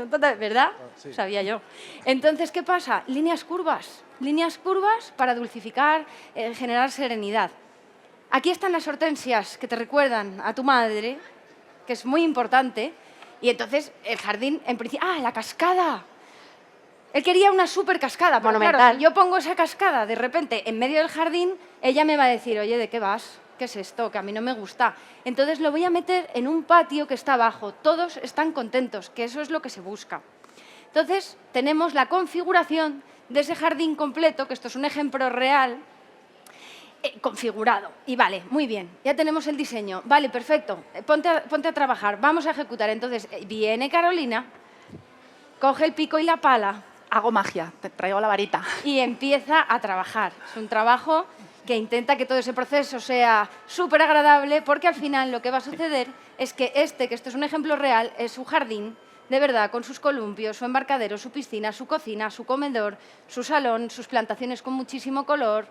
Total. ¿verdad? Sí. Sabía yo. Entonces, ¿qué pasa? Líneas curvas para dulcificar, generar serenidad. Aquí están las hortensias que te recuerdan a tu madre, que es muy importante. Y entonces el jardín, en principio... ¡Ah, la cascada! Él quería una súper cascada. Pero Monumental. claro, si yo pongo esa cascada de repente en medio del jardín, ella me va a decir, oye, ¿de qué vas? ¿Qué es esto? Que a mí no me gusta. Entonces lo voy a meter en un patio que está abajo. Todos están contentos, que eso es lo que se busca. Entonces tenemos la configuración de ese jardín completo, que esto es un ejemplo real, configurado. Y vale, muy bien, ya tenemos el diseño. Vale, perfecto, ponte a trabajar, vamos a ejecutar. Entonces viene Carolina, coge el pico y la pala. Hago magia, te traigo la varita. Y empieza a trabajar. Es un trabajo que intenta que todo ese proceso sea súper agradable, porque al final lo que va a suceder es que que esto es un ejemplo real, es su jardín, de verdad, con sus columpios, su embarcadero, su piscina, su cocina, su comedor, su salón, sus plantaciones con muchísimo color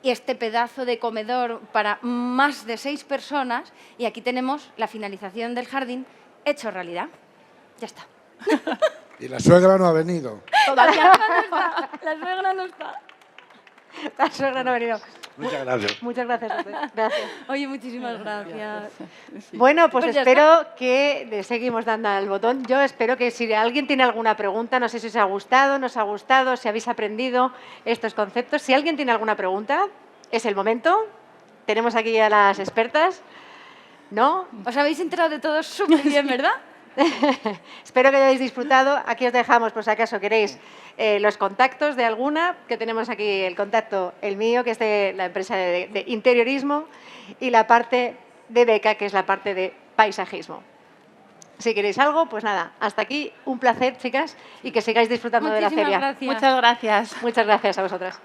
y este pedazo de comedor para más de 6 personas. Y aquí tenemos la finalización del jardín hecho realidad. Ya está. Y la suegra no ha venido. Todavía no está. La suegra no está. La suegra no ha venido. Muchas gracias. Muchas gracias a usted. Gracias. Oye, muchísimas gracias. Bueno, pues Pues ya espero que le seguimos dando al botón. Yo espero que si alguien tiene alguna pregunta, no sé si os ha gustado, no os ha gustado, si habéis aprendido estos conceptos. Si alguien tiene alguna pregunta, es el momento. Tenemos aquí a las expertas. ¿No? Os habéis enterado de todo súper bien, ¿verdad? Espero que hayáis disfrutado. Aquí os dejamos, por si acaso queréis, los contactos de alguna, que tenemos aquí el contacto, el mío, que es de la empresa de interiorismo, y la parte de Beca, que es la parte de paisajismo. Si queréis algo, pues nada, hasta aquí. Un placer, chicas, y que sigáis disfrutando de la Muchísimas feria. gracias. Muchas gracias. Muchas gracias a vosotras.